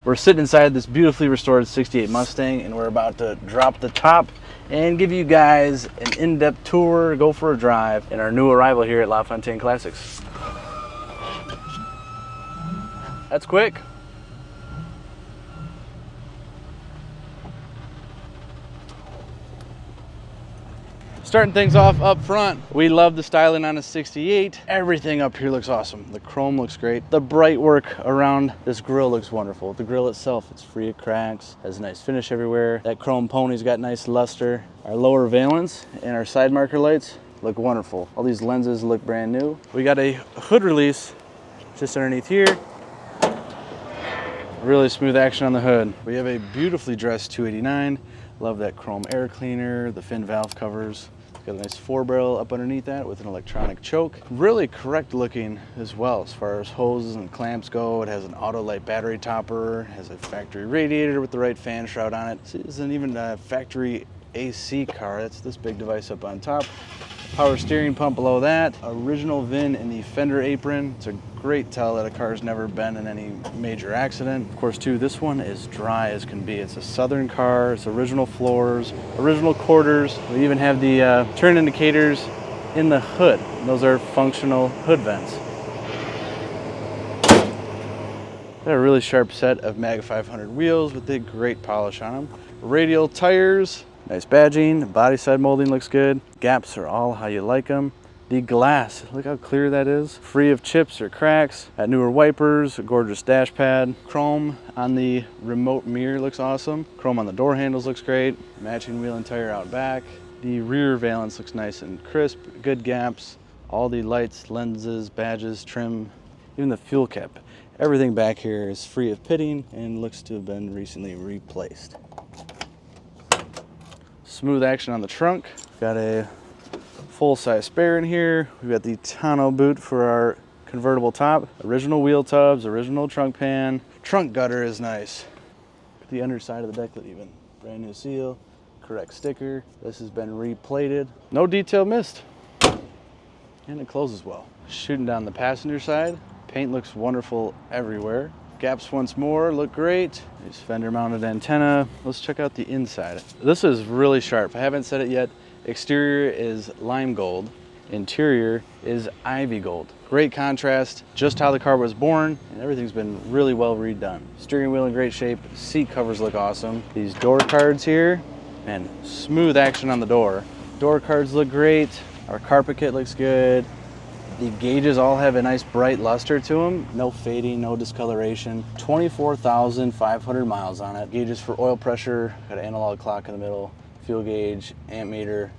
We're sitting inside this beautifully restored 68 Mustang, and we're about to drop the top and give you guys an in-depth tour, go for a drive in our new arrival here at Lafontaine Classics. That's quick. Starting things off up front, we love the styling on a 68. Everything up here looks awesome. The chrome looks great. The bright work around this grille looks wonderful. The grille itself, it's free of cracks, has a nice finish everywhere. That chrome pony's got nice luster. Our lower valence and our side marker lights look wonderful. All these lenses look brand new. We got a hood release just underneath here. Really smooth action on the hood. We have a beautifully dressed 289. Love that chrome air cleaner, the fin valve covers. Got a nice 4-barrel up underneath that with an electronic choke. Really correct looking as well as far as hoses and clamps go. It has an auto light battery topper, has a factory radiator with the right fan shroud on it. This isn't even a factory AC car. That's this big device up on top. Power steering pump below that. Original VIN in the fender apron. It's a great tell that a car's never been in any major accident. Of course too, this one is dry as can be. It's a Southern car, it's original floors, original quarters. We even have the turn indicators in the hood. Those are functional hood vents. Got a really sharp set of Mag 500 wheels with the great polish on them. Radial tires. Nice badging, body side molding looks good. Gaps are all how you like them. The glass, look how clear that is. Free of chips or cracks. Got newer wipers, a gorgeous dash pad. Chrome on the remote mirror looks awesome. Chrome on the door handles looks great. Matching wheel and tire out back. The rear valance looks nice and crisp, good gaps. All the lights, lenses, badges, trim, even the fuel cap. Everything back here is free of pitting and looks to have been recently replaced. Smooth action on the trunk. Got a full-size spare in here. We've got the tonneau boot for our convertible top. Original wheel tubs, original trunk pan. Trunk gutter is nice. The underside of the decklet even. Brand new seal, correct sticker. This has been replated. No detail missed. And it closes well. Shooting down the passenger side. Paint looks wonderful everywhere. Gaps once more, look great. There's fender mounted antenna. Let's check out the inside. This is really sharp. I haven't said it yet. Exterior is lime gold. Interior is ivy gold. Great contrast, just how the car was born, and everything's been really well redone. Steering wheel in great shape. Seat covers look awesome. These door cards here, and smooth action on the door. Door cards look great. Our carpet kit looks good. The gauges all have a nice bright luster to them. No fading, no discoloration. 24,500 miles on it. Gauges for oil pressure, got an analog clock in the middle, fuel gauge, amp meter,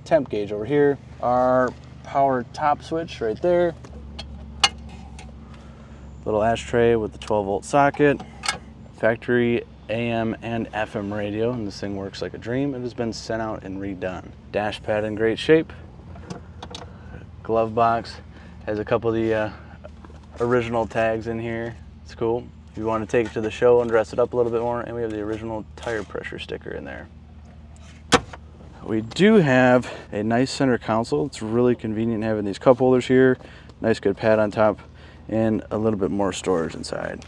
temp gauge over here. Our power top switch right there. Little ashtray with the 12-volt socket. Factory AM and FM radio, and this thing works like a dream. It has been sent out and redone. Dash pad in great shape. Glove box has a couple of the original tags in here. It's cool. If you want to take it to the show and dress it up a little bit more, and we have the original tire pressure sticker in there. We do have a nice center console. It's really convenient having these cup holders here. Nice good pad on top and a little bit more storage inside.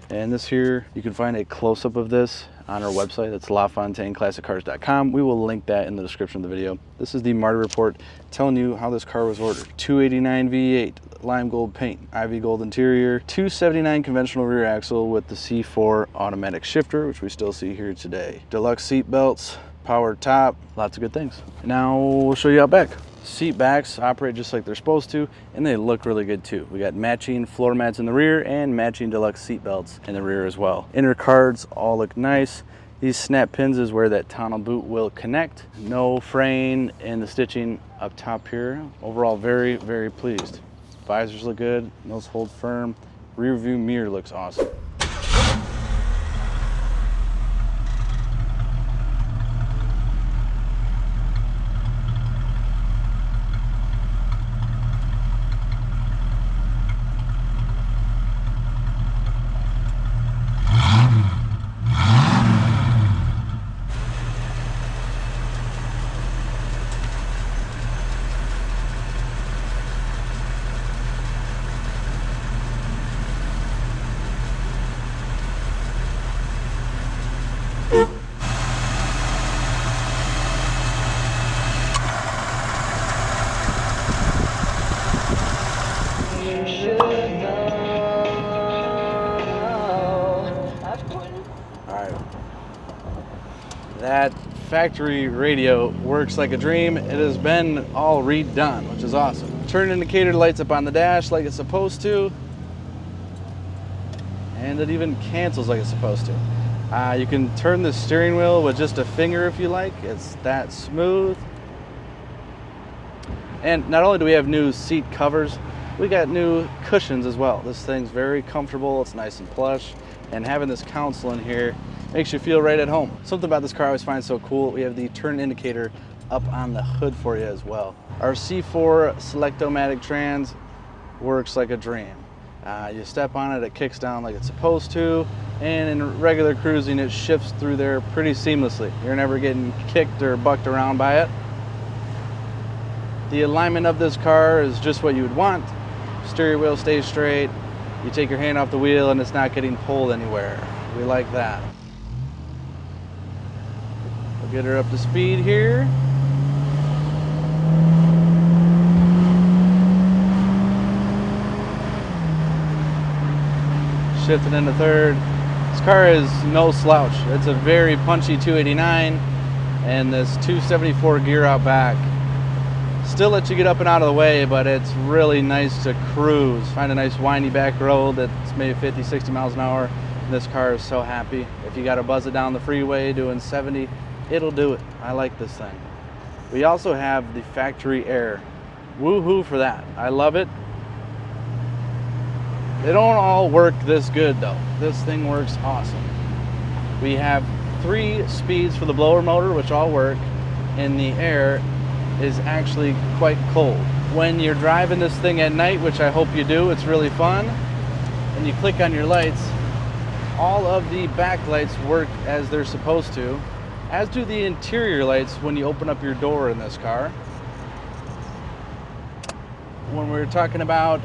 And this here, you can find a close-up of this on our website. That's LaFontaineClassicCars.com. We will link that in the description of the video. This is the Marty report telling you how this car was ordered. 289 V8, lime gold paint, ivy gold interior, 279 conventional rear axle with the C4 automatic shifter, which we still see here today. Deluxe seat belts, power top, lots of good things. Now we'll show you out back. Seat backs operate just like they're supposed to, and they look really good too. We got matching floor mats in the rear and matching deluxe seat belts in the rear as well. Inner cards all look nice. These snap pins is where that tonneau boot will connect. No fraying in the stitching up top here. Overall, very, very pleased. Visors look good, nose hold firm. Rear view mirror looks awesome. drive. That factory radio works like a dream. It has been all redone, which is awesome. Turn indicator lights up on the dash like it's supposed to. And it even cancels like it's supposed to. You can turn the steering wheel with just a finger if you like. It's that smooth. And not only do we have new seat covers, we got new cushions as well. This thing's very comfortable, it's nice and plush, and having this console in here makes you feel right at home. Something about this car I always find so cool, we have the turn indicator up on the hood for you as well. Our C4 Selectomatic trans works like a dream. You step on it, it kicks down like it's supposed to, and in regular cruising it shifts through there pretty seamlessly. You're never getting kicked or bucked around by it. The alignment of this car is just what you would want. Steering wheel stays straight, you take your hand off the wheel and it's not getting pulled anywhere. We like that. We'll get her up to speed here. Shifting into third. This car is no slouch. It's a very punchy 289 and this 274 gear out back. Still lets you get up and out of the way, but it's really nice to cruise. Find a nice windy back road that's maybe 50, 60 miles an hour. And this car is so happy. If you got to buzz it down the freeway doing 70, it'll do it. I like this thing. We also have the factory air. Woohoo for that. I love it. They don't all work this good though. This thing works awesome. We have 3 speeds for the blower motor, which all work, and the air is actually quite cold. When you're driving this thing at night, which I hope you do, it's really fun, and you click on your lights, all of the back lights work as they're supposed to, as do the interior lights when you open up your door in this car. When we're talking about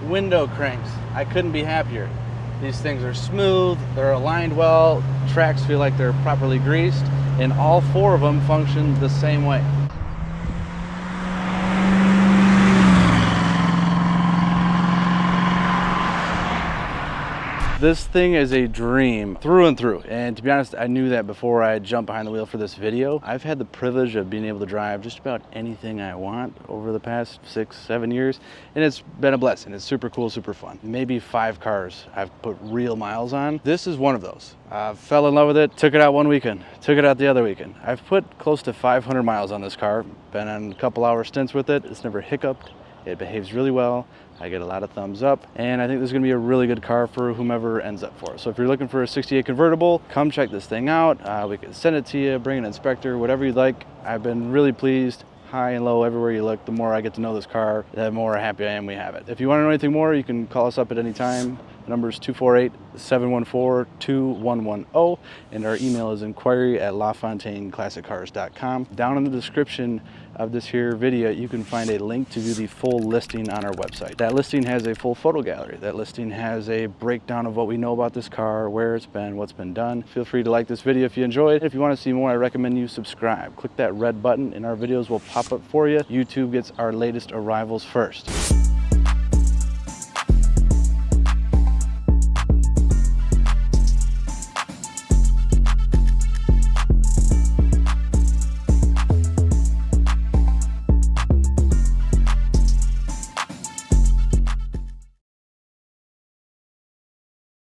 window cranks, I couldn't be happier. These things are smooth, they're aligned well, tracks feel like they're properly greased, and all 4 of them function the same way. This thing is a dream through and through, and to be honest, I knew that before I jumped behind the wheel for this video. I've had the privilege of being able to drive just about anything I want over the past 6, 7 years, and it's been a blessing. It's super cool, super fun. Maybe 5 cars I've put real miles on. This is one of those. I fell in love with it, took it out one weekend, took it out the other weekend. I've put close to 500 miles on this car, been on a couple hour stints with it. It's never hiccuped. It behaves really well. I get a lot of thumbs up, and I think this is gonna be a really good car for whomever ends up for it. So if you're looking for a 68 convertible, come check this thing out. We can send it to you, bring an inspector, whatever you'd like. I've been really pleased. High and low, everywhere you look, the more I get to know this car, the more happy I am we have it. If you want to know anything more, you can call us up at any time. The number is 248-714-2110, and our email is inquiry@lafontaineClassicCars.com. Down in the description of this here video, you can find a link to view the full listing on our website. That listing has a full photo gallery. That listing has a breakdown of what we know about this car, where it's been, what's been done. Feel free to like this video if you enjoyed. If you want to see more, I recommend you subscribe. Click that red button and our videos will pop up for you. YouTube gets our latest arrivals first.